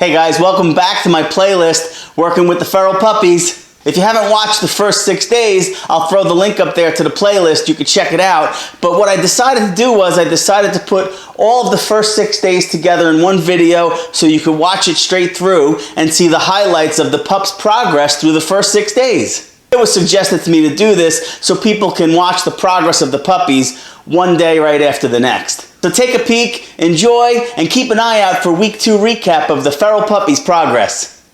Hey guys, welcome back to my playlist, Working with the Feral Puppies. If you haven't watched the first 6 days, I'll throw the link up there to the playlist. You can check it out. But what I decided to do was I decided to put all of the first 6 days together in one video so you could watch it straight through and see the highlights of the pup's progress through the first 6 days. It was suggested to me to do this so people can watch the progress of the puppies one day right after the next. So take a peek, enjoy, and keep an eye out for week 2 recap of the Feral Puppies progress.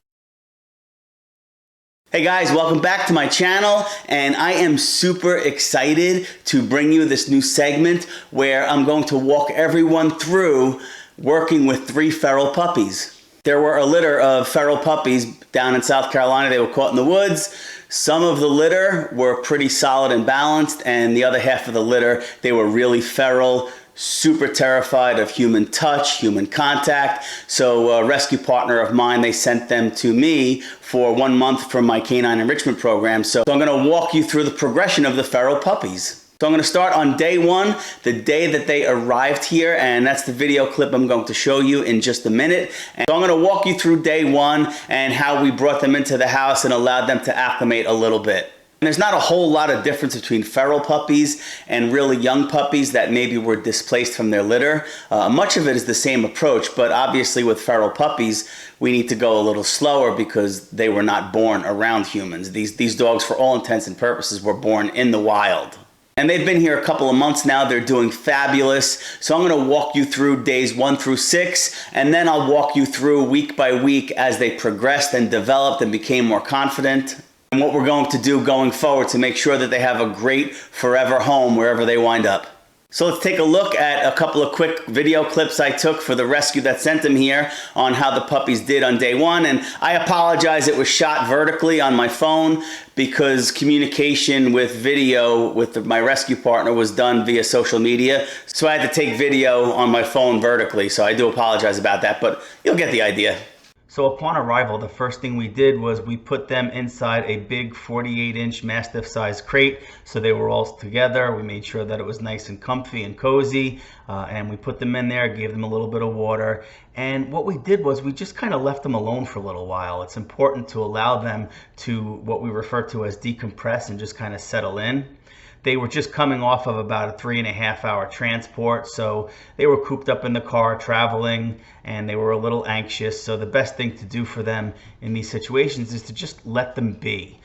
Hey guys, welcome back to my channel, and I am super excited to bring you this new segment where I'm going to walk everyone through working with 3 feral puppies. There were a litter of feral puppies down in South Carolina. They were caught in the woods. Some of the litter were pretty solid and balanced, and the other half of the litter, they were really feral, super terrified of human touch, human contact. So a rescue partner of mine, they sent them to me for 1 month from my canine enrichment program. So I'm gonna walk you through the progression of the feral puppies. So I'm gonna start on day 1, the day that they arrived here, and that's the video clip I'm going to show you in just a minute. And so I'm gonna walk you through day 1 and how we brought them into the house and allowed them to acclimate a little bit. And there's not a whole lot of difference between feral puppies and really young puppies that maybe were displaced from their litter. Much of it is the same approach, but obviously with feral puppies, we need to go a little slower because they were not born around humans. These dogs, for all intents and purposes, were born in the wild. And they've been here a couple of months now. They're doing fabulous. So I'm gonna walk you through days 1 through 6, and then I'll walk you through week by week as they progressed and developed and became more confident, and what we're going to do going forward to make sure that they have a great forever home wherever they wind up. So let's take a look at a couple of quick video clips I took for the rescue that sent them here on how the puppies did on day 1. And I apologize, it was shot vertically on my phone because communication with video with my rescue partner was done via social media. So I had to take video on my phone vertically. So I do apologize about that, but you'll get the idea. So upon arrival, the first thing we did was we put them inside a big 48-inch Mastiff-sized crate. So they were all together. We made sure that it was nice and comfy and cozy. And we put them in there, gave them a little bit of water. And what we did was we just kind of left them alone for a little while. It's important to allow them to what we refer to as decompress and just kind of settle in. They were just coming off of about a 3.5-hour transport, so they were cooped up in the car traveling, and they were a little anxious. So the best thing to do for them in these situations is to just let them be.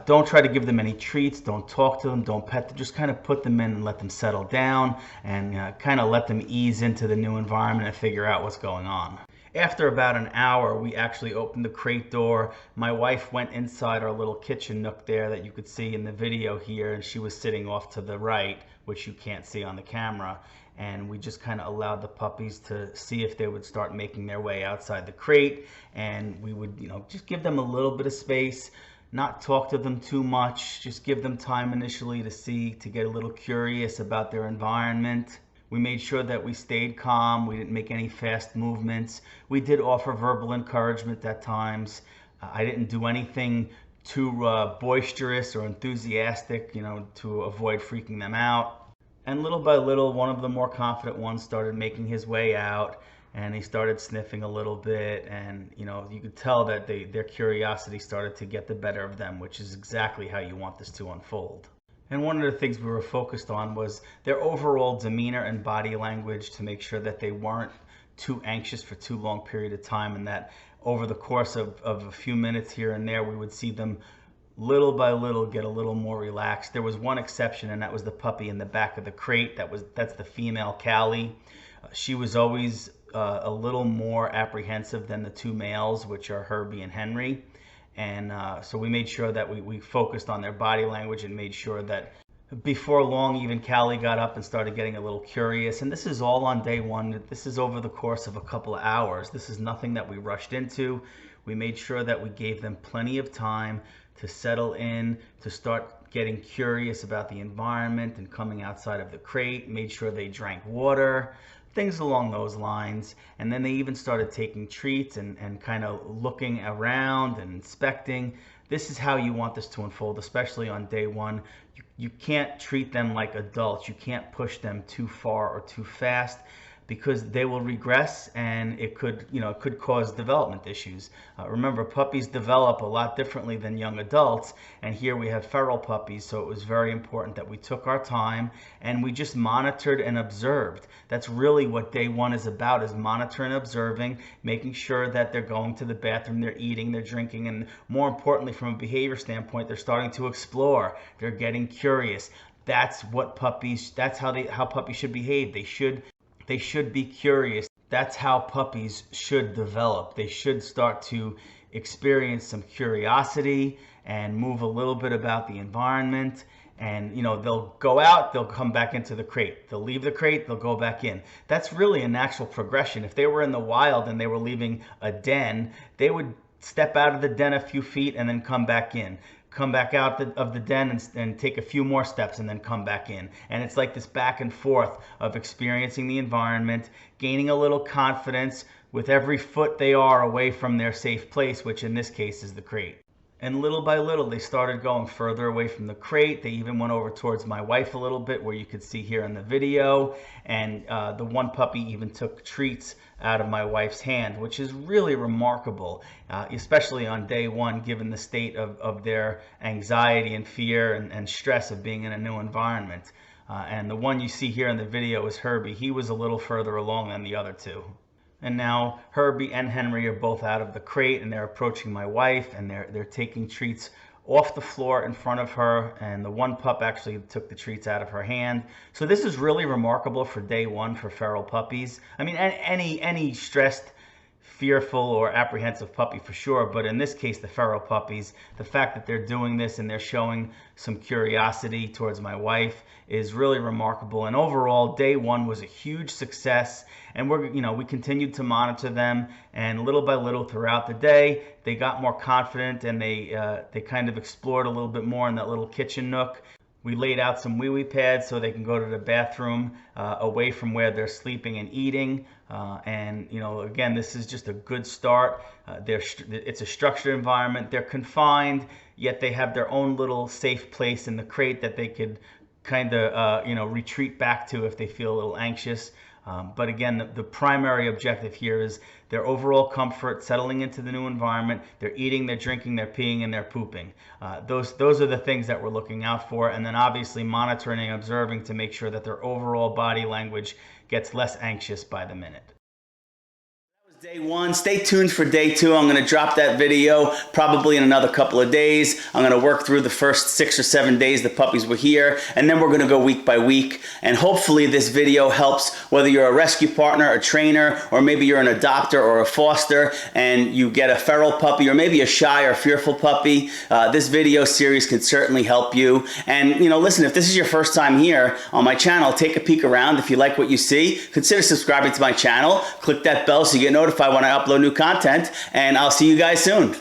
Don't try to give them any treats, don't talk to them, don't pet them, just kind of put them in and let them settle down and kind of let them ease into the new environment and figure out what's going on. After about an hour, we actually opened the crate door. My wife went inside our little kitchen nook there that you could see in the video here, and she was sitting off to the right, which you can't see on the camera. And we just kind of allowed the puppies to see if they would start making their way outside the crate. And we would, just give them a little bit of space, not talk to them too much, just give them time initially to get a little curious about their environment. We made sure that we stayed calm. We didn't make any fast movements. We did offer verbal encouragement at times. I didn't do anything too boisterous or enthusiastic, to avoid freaking them out. And little by little, one of the more confident ones started making his way out, and he started sniffing a little bit, and you could tell that their curiosity started to get the better of them, which is exactly how you want this to unfold. And one of the things we were focused on was their overall demeanor and body language to make sure that they weren't too anxious for too long period of time, and that over the course of a few minutes here and there, we would see them little by little get a little more relaxed. There was one exception, and that was the puppy in the back of the crate. That's the female Callie. She was always a little more apprehensive than the 2 males, which are Herbie and Henry. And so we made sure that we focused on their body language and made sure that before long, even Callie got up and started getting a little curious. And this is all on day 1. This is over the course of a couple of hours. This is nothing that we rushed into. We made sure that we gave them plenty of time to settle in, to start getting curious about the environment and coming outside of the crate, made sure they drank water, things along those lines. And then they even started taking treats and kind of looking around and inspecting. This is how you want this to unfold, especially on day 1. You can't treat them like adults. You can't push them too far or too fast. because they will regress, and it could, it could cause development issues. Remember, puppies develop a lot differently than young adults, and here we have feral puppies, so it was very important that we took our time and we just monitored and observed. That's really what day one is about, is monitoring and observing, making sure that they're going to the bathroom, they're eating, they're drinking, and more importantly, from a behavior standpoint, they're starting to explore, they're getting curious. That's what puppies, that's how puppies should behave. They should be curious. That's how puppies should develop. They should start to experience some curiosity and move a little bit about the environment. And they'll go out, they'll come back into the crate. They'll leave the crate, they'll go back in. That's really a natural progression. If they were in the wild and they were leaving a den, they would step out of the den a few feet and then come back in. Come back out of the den and take a few more steps and then come back in. And it's like this back and forth of experiencing the environment, gaining a little confidence with every foot they are away from their safe place, which in this case is the crate. And little by little, they started going further away from the crate. They even went over towards my wife a little bit, where you could see here in the video. And the one puppy even took treats out of my wife's hand, which is really remarkable, especially on day one, given the state of their anxiety and fear and stress of being in a new environment. And the one you see here in the video is Herbie. He was a little further along than the other two. And now Herbie and Henry are both out of the crate, and they're approaching my wife, and they're taking treats off the floor in front of her, and the one pup actually took the treats out of her hand. So this is really remarkable for day one for feral puppies. I mean, any stressed, fearful, or apprehensive puppy for sure, but in this case, the feral puppies, the fact that they're doing this and they're showing some curiosity towards my wife is really remarkable. And overall, day one was a huge success, and we continued to monitor them, and little by little throughout the day, they got more confident, and they kind of explored a little bit more in that little kitchen nook. We laid out some wee-wee pads so they can go to the bathroom away from where they're sleeping and eating. And again, this is just a good start. It's a structured environment. They're confined, yet they have their own little safe place in the crate that they could kind of retreat back to if they feel a little anxious. But again, the primary objective here is their overall comfort, settling into the new environment. They're eating, they're drinking, they're peeing, and they're pooping. Those are the things that we're looking out for. And then obviously monitoring and observing to make sure that their overall body language gets less anxious by the minute. Day one. Stay tuned for day two. I'm going to drop that video probably in another couple of days. I'm going to work through the first 6 or 7 days the puppies were here, and then we're going to go week by week. And hopefully this video helps, whether you're a rescue partner, a trainer, or maybe you're an adopter or a foster and you get a feral puppy, or maybe a shy or fearful puppy. This video series can certainly help you. And listen, if this is your first time here on my channel, take a peek around. If you like what you see, consider subscribing to my channel. Click that bell so you get notified when I upload new content, and I'll see you guys soon.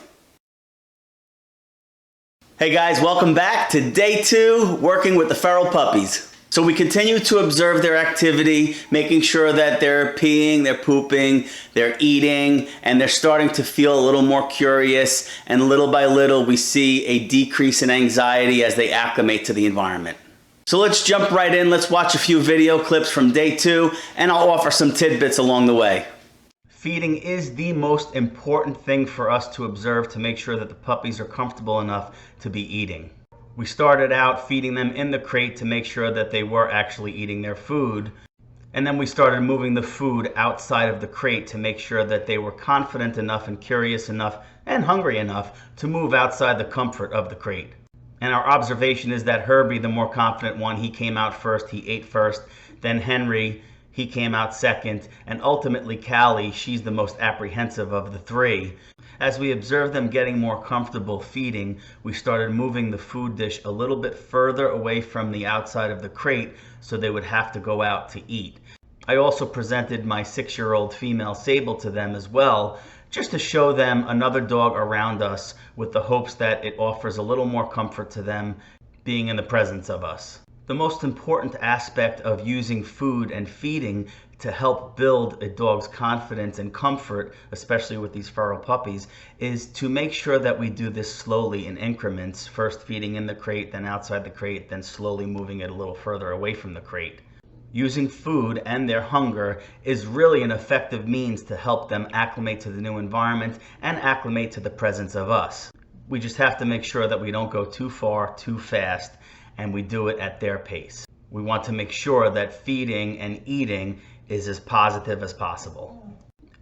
Hey guys, welcome back to day 2, working with the feral puppies. So we continue to observe their activity, making sure that they're peeing, they're pooping, they're eating, and they're starting to feel a little more curious, and little by little we see a decrease in anxiety as they acclimate to the environment. So let's jump right in. Let's watch a few video clips from day 2, and I'll offer some tidbits along the way. Feeding is the most important thing for us to observe to make sure that the puppies are comfortable enough to be eating. We started out feeding them in the crate to make sure that they were actually eating their food. And then we started moving the food outside of the crate to make sure that they were confident enough and curious enough and hungry enough to move outside the comfort of the crate. And our observation is that Herbie, the more confident one, he came out first, he ate first. Then Henry, he came out second, and ultimately Callie, she's the most apprehensive of the 3. As we observed them getting more comfortable feeding, we started moving the food dish a little bit further away from the outside of the crate so they would have to go out to eat. I also presented my 6-year-old female Sable to them as well, just to show them another dog around us with the hopes that it offers a little more comfort to them being in the presence of us. The most important aspect of using food and feeding to help build a dog's confidence and comfort, especially with these feral puppies, is to make sure that we do this slowly in increments, first feeding in the crate, then outside the crate, then slowly moving it a little further away from the crate. Using food and their hunger is really an effective means to help them acclimate to the new environment and acclimate to the presence of us. We just have to make sure that we don't go too far, too fast, and we do it at their pace. We want to make sure that feeding and eating is as positive as possible.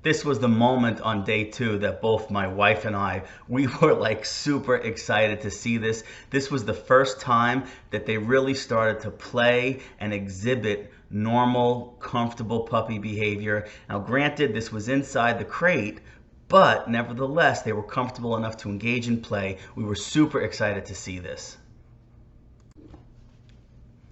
This was the moment on day 2 that both my wife and we were like super excited to see this. This was the first time that they really started to play and exhibit normal, comfortable puppy behavior. Now granted, this was inside the crate, but nevertheless, they were comfortable enough to engage in play. We were super excited to see this.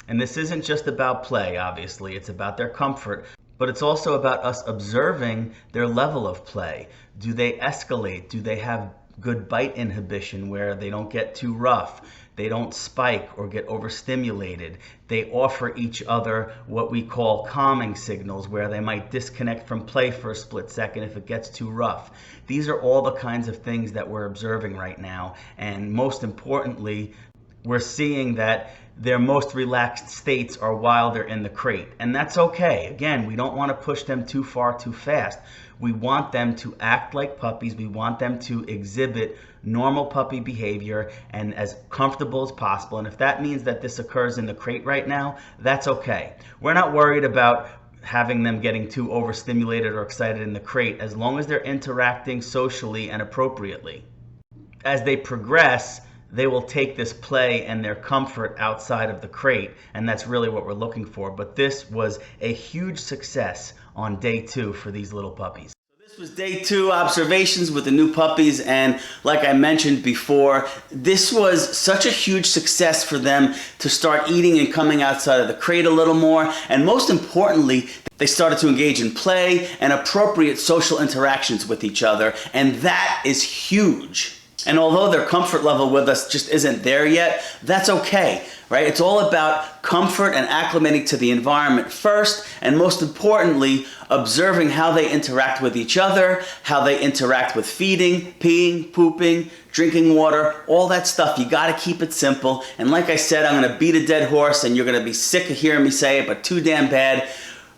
And this isn't just about play, obviously, it's about their comfort. But it's also about us observing their level of play. Do they escalate? Do they have good bite inhibition where they don't get too rough? They don't spike or get overstimulated. They offer each other what we call calming signals, where they might disconnect from play for a split second if it gets too rough. These are all the kinds of things that we're observing right now. And most importantly, we're seeing that their most relaxed states are while they're in the crate. And that's okay. Again, we don't want to push them too far too fast. We want them to act like puppies. We want them to exhibit normal puppy behavior and as comfortable as possible. And if that means that this occurs in the crate right now, that's okay. We're not worried about having them getting too overstimulated or excited in the crate, as long as they're interacting socially and appropriately. As they progress, they will take this play and their comfort outside of the crate, and that's really what we're looking for. But this was a huge success on day 2 for these little puppies. This was day 2 observations with the new puppies, and like I mentioned before, this was such a huge success for them to start eating and coming outside of the crate a little more, and most importantly, they started to engage in play and appropriate social interactions with each other, and that is huge. And although their comfort level with us just isn't there yet, that's okay, right? It's all about comfort and acclimating to the environment first, and most importantly, observing how they interact with each other, how they interact with feeding, peeing, pooping, drinking water, all that stuff. You gotta keep it simple. And like I said, I'm gonna beat a dead horse, and you're gonna be sick of hearing me say it, but too damn bad.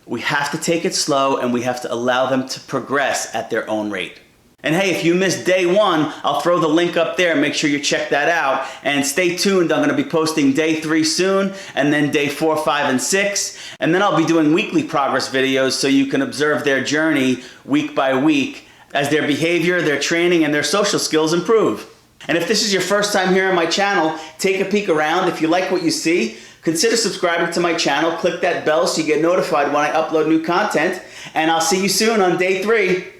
We have to take it slow, and we have to allow them to progress at their own rate. And hey, if you missed day 1, I'll throw the link up there. Make sure you check that out. And stay tuned. I'm going to be posting day 3 soon, and then day 4, 5, and 6. And then I'll be doing weekly progress videos so you can observe their journey week by week as their behavior, their training, and their social skills improve. And if this is your first time here on my channel, take a peek around. If you like what you see, consider subscribing to my channel. Click that bell so you get notified when I upload new content. And I'll see you soon on day 3.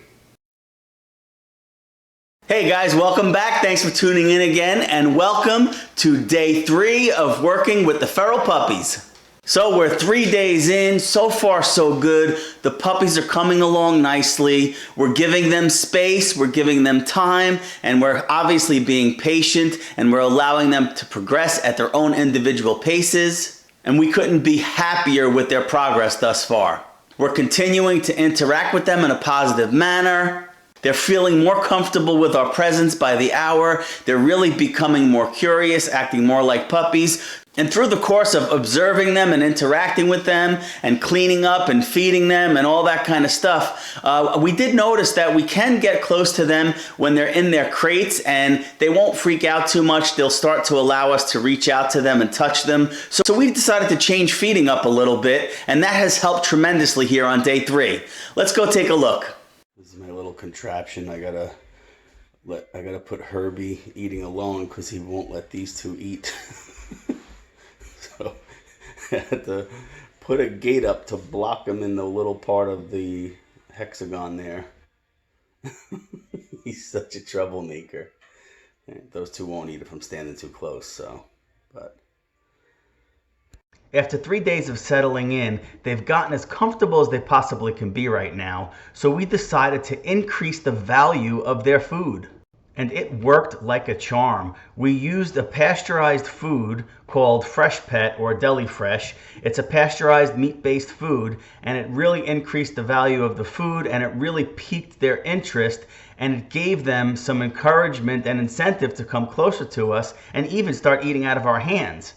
Hey guys, welcome back. Thanks for tuning in again, and welcome to day 3 of working with the Feral Puppies. So we're 3 days in. So far so good. The puppies are coming along nicely. We're giving them space, we're giving them time, and we're obviously being patient, and we're allowing them to progress at their own individual paces. And we couldn't be happier with their progress thus far. We're continuing to interact with them in a positive manner. They're feeling more comfortable with our presence by the hour. They're really becoming more curious, acting more like puppies. And through the course of observing them and interacting with them and cleaning up and feeding them and all that kind of stuff, we did notice that we can get close to them when they're in their crates, and they won't freak out too much. They'll start to allow us to reach out to them and touch them. So we decided to change feeding up a little bit, and that has helped tremendously here on day 3. Let's go take a look. This is my little contraption. I gotta put Herbie eating alone because he won't let these two eat. So I had to put a gate up to block him in the little part of the hexagon there. He's such a troublemaker. And those two won't eat if I'm standing too close, so, but. After 3 days of settling in, they've gotten as comfortable as they possibly can be right now, so we decided to increase the value of their food. And it worked like a charm. We used a pasteurized food called Fresh Pet or Deli Fresh. It's a pasteurized meat-based food, and it really increased the value of the food, and it really piqued their interest, and it gave them some encouragement and incentive to come closer to us and even start eating out of our hands.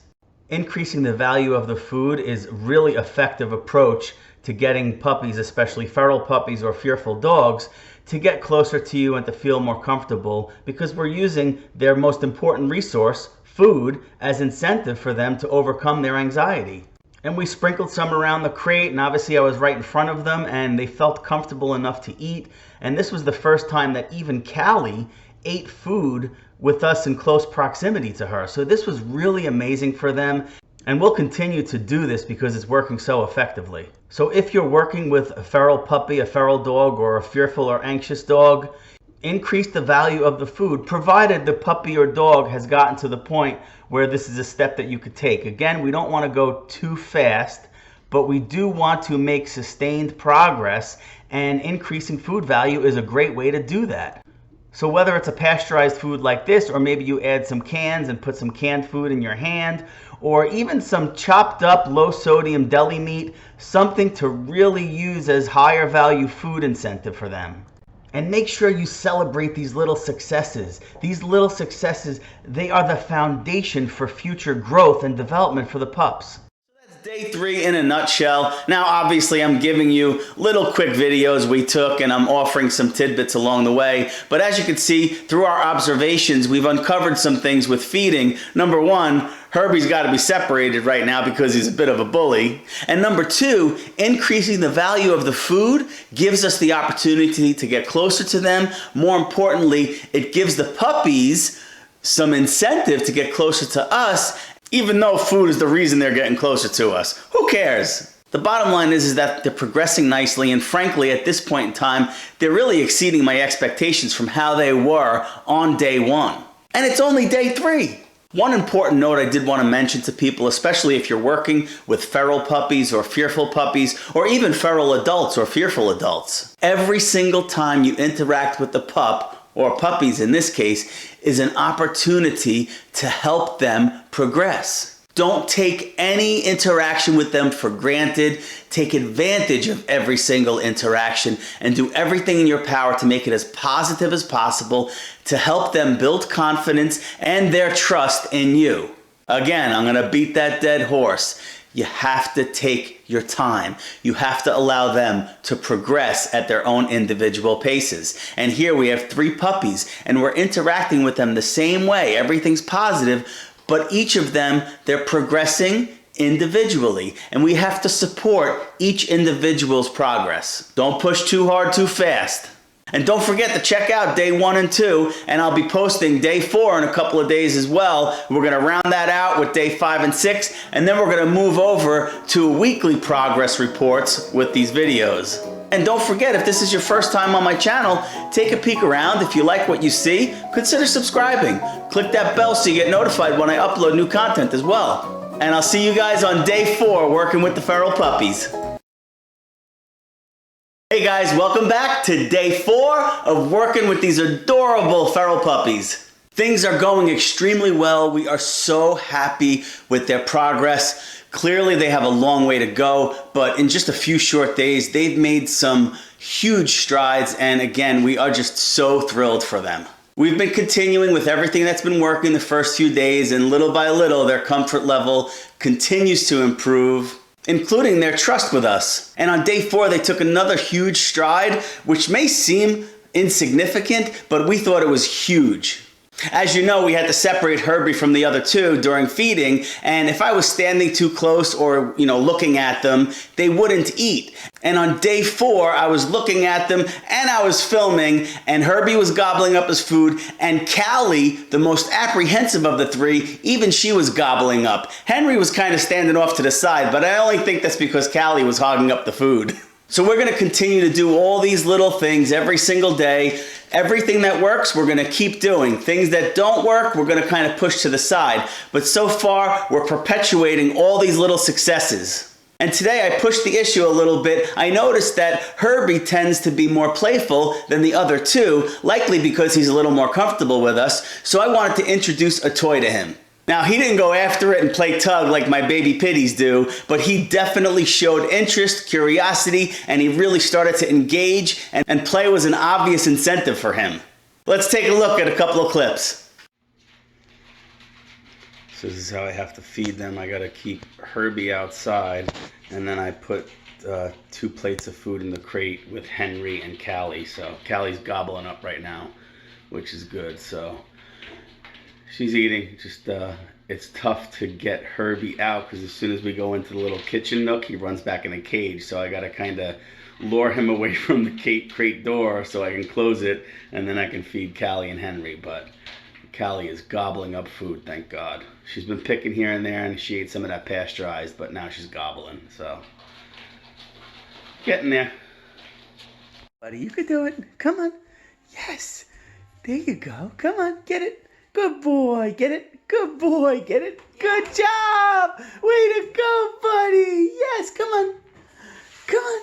Increasing the value of the food is a really effective approach to getting puppies, especially feral puppies or fearful dogs, to get closer to you and to feel more comfortable, because we're using their most important resource, food, as incentive for them to overcome their anxiety. And we sprinkled some around the crate, and obviously I was right in front of them and they felt comfortable enough to eat. And this was the first time that even Callie ate food with us in close proximity to her. So this was really amazing for them. And we'll continue to do this because it's working so effectively. So if you're working with a feral puppy, a feral dog, or a fearful or anxious dog, increase the value of the food, provided the puppy or dog has gotten to the point where this is a step that you could take. Again, we don't want to go too fast, but we do want to make sustained progress, and increasing food value is a great way to do that. So whether it's a pasteurized food like this, or maybe you add some cans and put some canned food in your hand, or even some chopped up low sodium deli meat, something to really use as higher value food incentive for them. And make sure you celebrate these little successes. These little successes, they are the foundation for future growth and development for the pups. Day 3 in a nutshell. Now obviously I'm giving you little quick videos we took, and I'm offering some tidbits along the way, but as you can see through our observations, we've uncovered some things with feeding. Number 1, Herbie's got to be separated right now because he's a bit of a bully. And number 2, increasing the value of the food gives us the opportunity to get closer to them. More importantly, it gives the puppies some incentive to get closer to us, even though food is the reason they're getting closer to us. Who cares? The bottom line is that they're progressing nicely, and frankly, at this point in time, they're really exceeding my expectations from how they were on day 1. And it's only day 3. One important note I did want to mention to people, especially if you're working with feral puppies or fearful puppies, or even feral adults or fearful adults. Every single time you interact with the pup, or puppies in this case, is an opportunity to help them progress. Don't take any interaction with them for granted. Take advantage of every single interaction and do everything in your power to make it as positive as possible to help them build confidence and their trust in you. Again, I'm going to beat that dead horse. You have to take your time. You have to allow them to progress at their own individual paces. And here we have 3 puppies, and we're interacting with them the same way. Everything's positive, but each of them, they're progressing individually, and we have to support each individual's progress. Don't push too hard too fast. And don't forget to check out day 1 and 2, and I'll be posting day 4 in a couple of days as well. We're going to round that out with day 5 and 6, and then we're going to move over to weekly progress reports with these videos. And don't forget, if this is your first time on my channel, take a peek around. If you like what you see, consider subscribing. Click that bell so you get notified when I upload new content as well. And I'll see you guys on day 4 working with the feral puppies. Hey guys, welcome back to day 4 of working with these adorable feral puppies. Things are going extremely well. We are so happy with their progress. Clearly they have a long way to go, but in just a few short days, they've made some huge strides, and again, we are just so thrilled for them. We've been continuing with everything that's been working the first few days, and little by little, their comfort level continues to improve, including their trust with us. And on day 4, they took another huge stride, which may seem insignificant, but we thought it was huge. As you know, we had to separate Herbie from the other 2 during feeding, and if I was standing too close or, looking at them, they wouldn't eat. And on day 4, I was looking at them and I was filming, and Herbie was gobbling up his food, and Callie, the most apprehensive of the 3, even she was gobbling up. Henry was kind of standing off to the side, but I only think that's because Callie was hogging up the food. So we're going to continue to do all these little things every single day. Everything that works, we're going to keep doing. Things that don't work, we're going to kind of push to the side. But so far, we're perpetuating all these little successes. And today I pushed the issue a little bit. I noticed that Herbie tends to be more playful than the other 2, likely because he's a little more comfortable with us. So I wanted to introduce a toy to him. Now, he didn't go after it and play tug like my baby pitties do, but he definitely showed interest, curiosity, and he really started to engage, and play was an obvious incentive for him. Let's take a look at a couple of clips. So this is how I have to feed them. I gotta keep Herbie outside, and then I put 2 plates of food in the crate with Henry and Callie. So Callie's gobbling up right now, which is good. So she's eating. Just it's tough to get Herbie out because as soon as we go into the little kitchen nook, he runs back in a cage. So I gotta kind of lure him away from the crate door so I can close it, and then I can feed Callie and Henry. But Callie is gobbling up food, thank God. She's been picking here and there, and she ate some of that pasteurized, but now she's gobbling, so. Getting there. Buddy, you could do it. Come on. Yes. There you go. Come on, get it. Good boy, get it. Good boy, get it. Good job. Way to go, buddy. Yes, come on. Come on.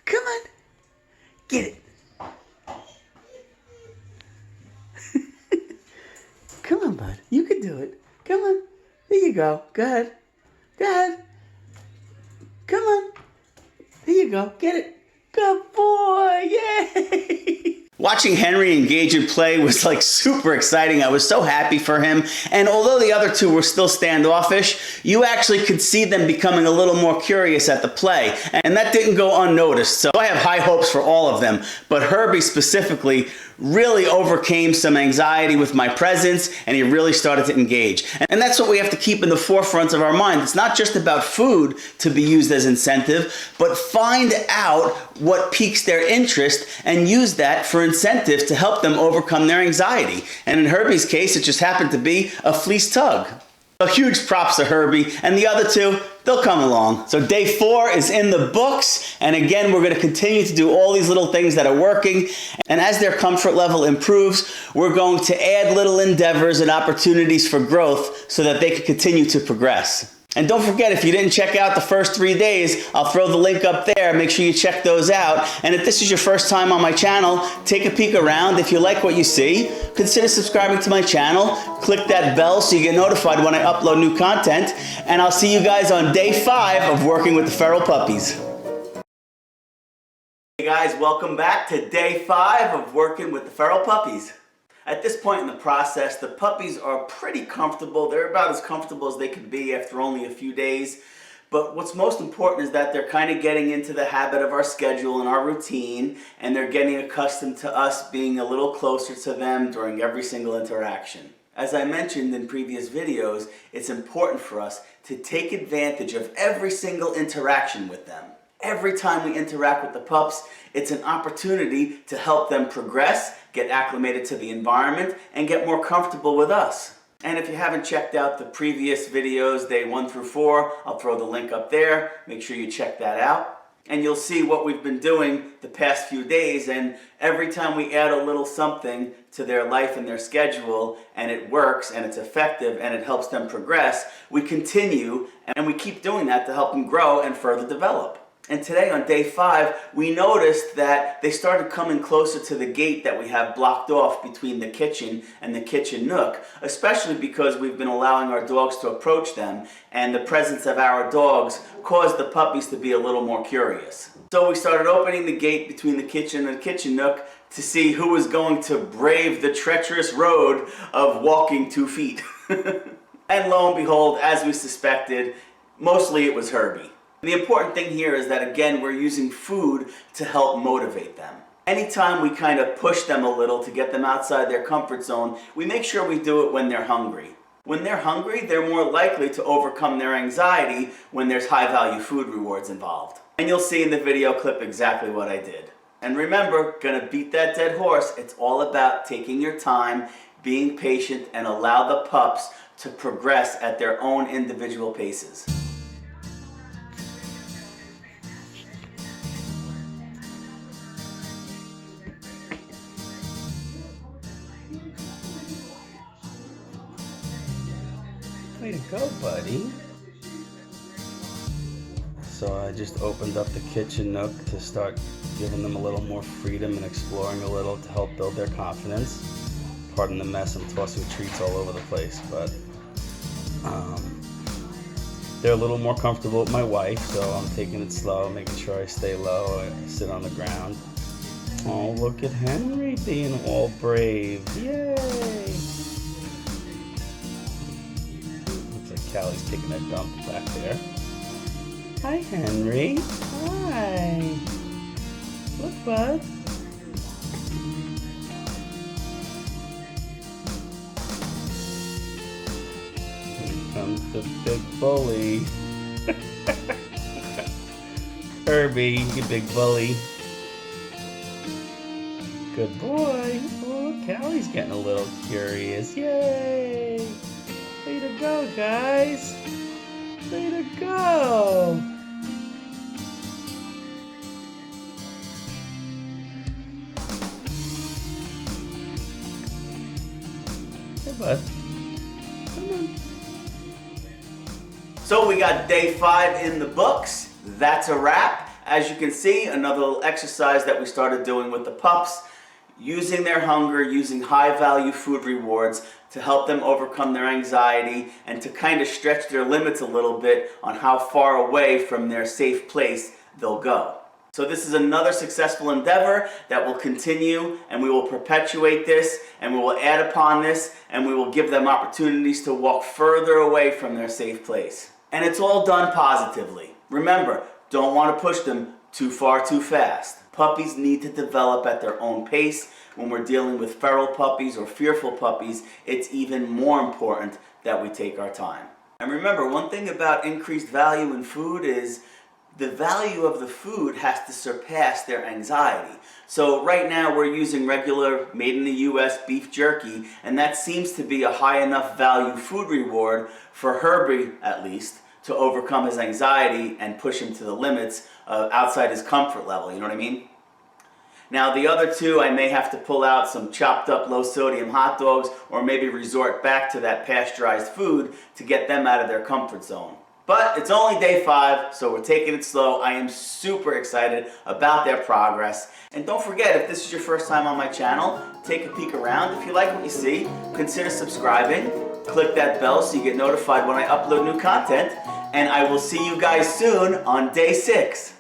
Come on. Get it. Come on, bud. You can do it. Come on. There you go. Go ahead. Go ahead. Come on. There you go. Get it. Good boy. Yay. Watching Henry engage in play was like super exciting. I was so happy for him. And although the other 2 were still standoffish, you actually could see them becoming a little more curious at the play. And that didn't go unnoticed. So I have high hopes for all of them. But Herbie specifically really overcame some anxiety with my presence, and he really started to engage. And that's what we have to keep in the forefront of our mind. It's not just about food to be used as incentive, but find out what piques their interest and use that for incentive to help them overcome their anxiety. And in Herbie's case, it just happened to be a fleece tug. So huge props to Herbie, and the other 2, they'll come along. So day 4 is in the books, and again, we're going to continue to do all these little things that are working, and as their comfort level improves, we're going to add little endeavors and opportunities for growth so that they can continue to progress. And don't forget, if you didn't check out the first 3 days, I'll throw the link up there. Make sure you check those out. And if this is your first time on my channel, take a peek around. If you like what you see, consider subscribing to my channel. Click that bell so you get notified when I upload new content. And I'll see you guys on day 5 of working with the Feral Puppies. Hey guys, welcome back to day 5 of working with the Feral Puppies. At this point in the process, the puppies are pretty comfortable. They're about as comfortable as they can be after only a few days. But what's most important is that they're kind of getting into the habit of our schedule and our routine, and they're getting accustomed to us being a little closer to them during every single interaction. As I mentioned in previous videos, it's important for us to take advantage of every single interaction with them. Every time we interact with the pups, it's an opportunity to help them progress, get acclimated to the environment, and get more comfortable with us. And if you haven't checked out the previous videos, day 1 through 4, I'll throw the link up there. Make sure you check that out. And you'll see what we've been doing the past few days, and every time we add a little something to their life and their schedule, and it works, and it's effective, and it helps them progress, we continue, and we keep doing that to help them grow and further develop. And today on day 5, we noticed that they started coming closer to the gate that we have blocked off between the kitchen and the kitchen nook, especially because we've been allowing our dogs to approach them, and the presence of our dogs caused the puppies to be a little more curious. So we started opening the gate between the kitchen and the kitchen nook to see who was going to brave the treacherous road of walking 2 feet. And lo and behold, as we suspected, mostly it was Herbie. The important thing here is that, again, we're using food to help motivate them. Anytime we kind of push them a little to get them outside their comfort zone, we make sure we do it when they're hungry. When they're hungry, they're more likely to overcome their anxiety when there's high-value food rewards involved. And you'll see in the video clip exactly what I did. And remember, gonna beat that dead horse, it's all about taking your time, being patient, and allow the pups to progress at their own individual paces. Way to go, buddy. So I just opened up the kitchen nook to start giving them a little more freedom and exploring a little to help build their confidence. Pardon the mess, I'm tossing treats all over the place, but they're a little more comfortable with my wife, so I'm taking it slow, making sure I stay low, I sit on the ground. Oh, look at Henry being all brave. Yay! Callie's taking a dump back there. Hi, Henry. Hi. Look, bud. Here comes the big bully. Herbie, you big bully. Good boy. Oh, Callie's getting a little curious. Yay! Way to go, guys. Way to go. Hey, bud. Come on. So we got day 5 in the books. That's a wrap. As you can see, another little exercise that we started doing with the pups, using their hunger, using high-value food rewards to help them overcome their anxiety and to kind of stretch their limits a little bit on how far away from their safe place they'll go. So this is another successful endeavor that will continue, and we will perpetuate this, and we will add upon this, and we will give them opportunities to walk further away from their safe place. And it's all done positively. Remember, don't want to push them too far too fast. Puppies need to develop at their own pace. When we're dealing with feral puppies or fearful puppies, it's even more important that we take our time. And remember, one thing about increased value in food is the value of the food has to surpass their anxiety. So right now we're using regular made in the US beef jerky, and that seems to be a high enough value food reward for Herbie, at least, to overcome his anxiety and push him to the limits outside his comfort level, you know what I mean? Now the other two, I may have to pull out some chopped up low sodium hot dogs or maybe resort back to that pasteurized food to get them out of their comfort zone. But it's only day 5, so we're taking it slow. I am super excited about their progress. And don't forget, if this is your first time on my channel, take a peek around. If you like what you see, consider subscribing. Click that bell so you get notified when I upload new content. And I will see you guys soon on day 6.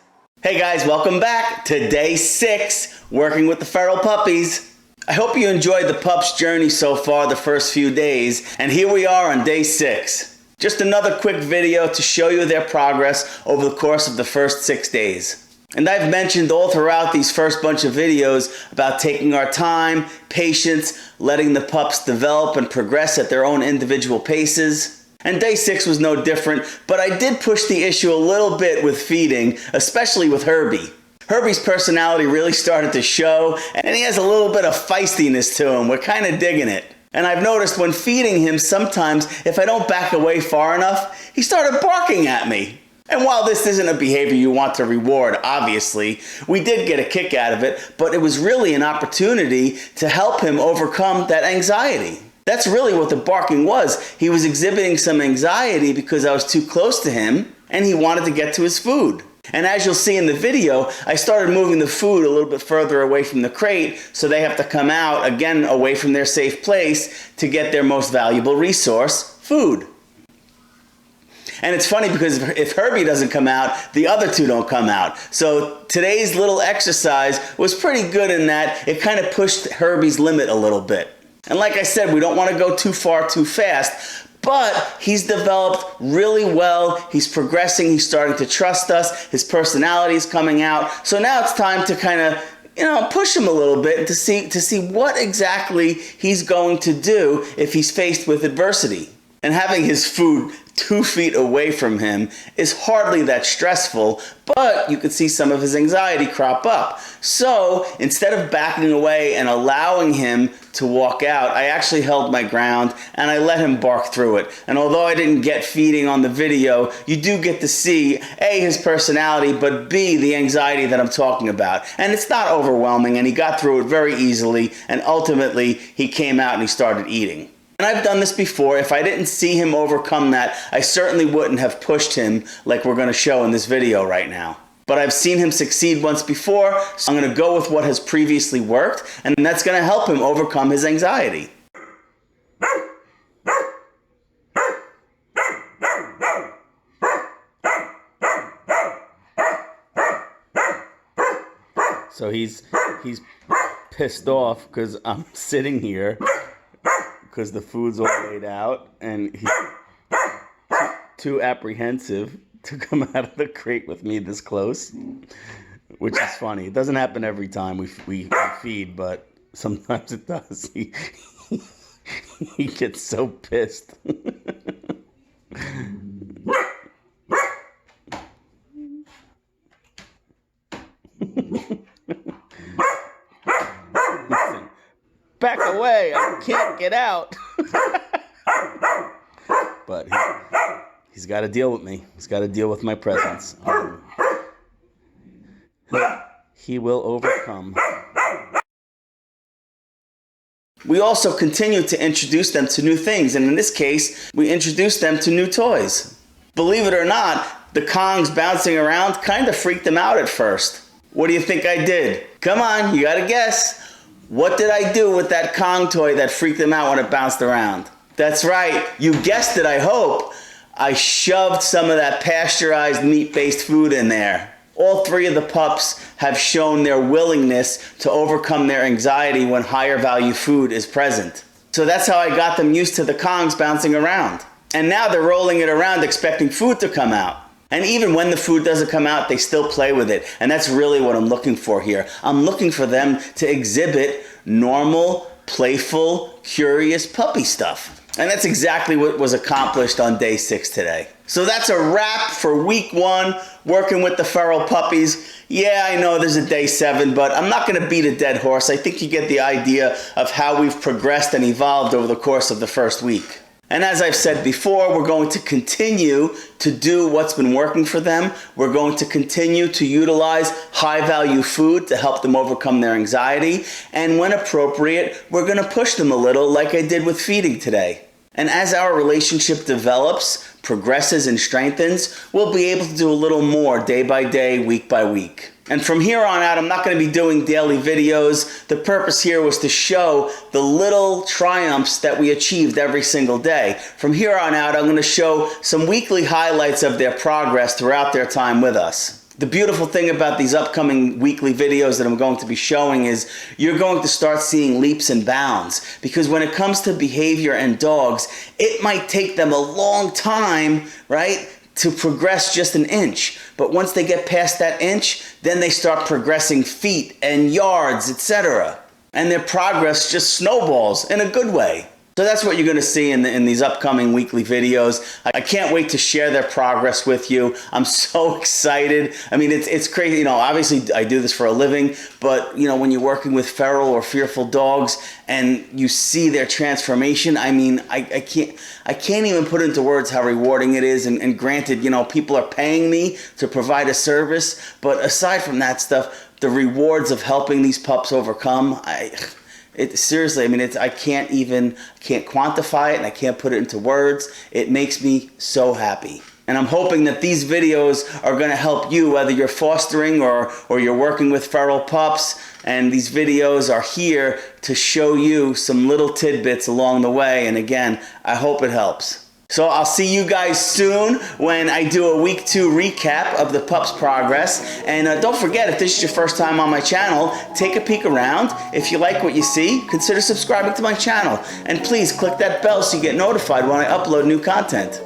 Hey guys, welcome back to day 6, working with the feral puppies. I hope you enjoyed the pups' journey so far the first few days. And here we are on day 6. Just another quick video to show you their progress over the course of the first 6 days. And I've mentioned all throughout these first bunch of videos about taking our time, patience, letting the pups develop and progress at their own individual paces. And day 6 was no different, but I did push the issue a little bit with feeding, especially with Herbie. Herbie's personality really started to show, and he has a little bit of feistiness to him. We're kind of digging it. And I've noticed when feeding him, sometimes if I don't back away far enough, he started barking at me. And while this isn't a behavior you want to reward, obviously, we did get a kick out of it, but it was really an opportunity to help him overcome that anxiety. That's really what the barking was. He was exhibiting some anxiety because I was too close to him, and he wanted to get to his food. And as you'll see in the video, I started moving the food a little bit further away from the crate, so they have to come out, again, away from their safe place to get their most valuable resource, food. And it's funny because if Herbie doesn't come out, the other two don't come out. So today's little exercise was pretty good in that it kind of pushed Herbie's limit a little bit. And like I said, we don't want to go too far too fast. But he's developed really well. He's progressing. He's starting to trust us. His personality is coming out. So now it's time to kind of, push him a little bit to see what exactly he's going to do if he's faced with adversity. And having his food 2 feet away from him is hardly that stressful, but you could see some of his anxiety crop up. So instead of backing away and allowing him to walk out, I actually held my ground and I let him bark through it. And although I didn't get feeding on the video, you do get to see A, his personality, but B, the anxiety that I'm talking about. And it's not overwhelming, and he got through it very easily, and ultimately he came out and he started eating. And I've done this before. If I didn't see him overcome that, I certainly wouldn't have pushed him like we're going to show in this video right now. But I've seen him succeed once before, so I'm going to go with what has previously worked, and that's going to help him overcome his anxiety. So he's pissed off because I'm sitting here because the food's all laid out, and too apprehensive to come out of the crate with me this close, which is funny. It doesn't happen every time we feed, but sometimes it does. He gets so pissed. Listen, back away, I can't get out. But he's got to deal with me. He's got to deal with my presence. He will overcome. We also continue to introduce them to new things, and in this case, we introduced them to new toys. Believe it or not, the Kongs bouncing around kind of freaked them out at first. What do you think I did? Come on, you gotta guess. What did I do with that Kong toy that freaked them out when it bounced around? That's right, you guessed it, I hope. I shoved some of that pasteurized meat-based food in there. All three of the pups have shown their willingness to overcome their anxiety when higher value food is present. So that's how I got them used to the Kongs bouncing around. And now they're rolling it around expecting food to come out. And even when the food doesn't come out, they still play with it. And that's really what I'm looking for here. I'm looking for them to exhibit normal, playful, curious puppy stuff. And that's exactly what was accomplished on day 6 today. So that's a wrap for week 1, working with the Feral Puppies. Yeah, I know there's a day 7, but I'm not gonna beat a dead horse. I think you get the idea of how we've progressed and evolved over the course of the first week. And as I've said before, we're going to continue to do what's been working for them. We're going to continue to utilize high-value food to help them overcome their anxiety. And when appropriate, we're going to push them a little like I did with feeding today. And as our relationship develops, progresses, and strengthens, we'll be able to do a little more day by day, week by week. And from here on out, I'm not going to be doing daily videos. The purpose here was to show the little triumphs that we achieved every single day. From here on out, I'm going to show some weekly highlights of their progress throughout their time with us. The beautiful thing about these upcoming weekly videos that I'm going to be showing is you're going to start seeing leaps and bounds. Because when it comes to behavior and dogs, it might take them a long time, right, to progress just an inch. But once they get past that inch, then they start progressing feet and yards, etc. And their progress just snowballs in a good way. So that's what you're going to see in these upcoming weekly videos. I can't wait to share their progress with you. I'm so excited. I mean, it's crazy. You know, obviously I do this for a living, but you know, when you're working with feral or fearful dogs and you see their transformation, I mean, I can't even put into words how rewarding it is. And granted, you know, people are paying me to provide a service, but aside from that stuff, the rewards of helping these pups overcome, seriously, I mean, I can't quantify it, and I can't put it into words. It makes me so happy. And I'm hoping that these videos are going to help you, whether you're fostering or you're working with feral pups. And these videos are here to show you some little tidbits along the way. And again, I hope it helps. So I'll see you guys soon when I do a week 2 recap of the pup's progress. And don't forget, if this is your first time on my channel, take a peek around. If you like what you see, consider subscribing to my channel. And please click that bell so you get notified when I upload new content.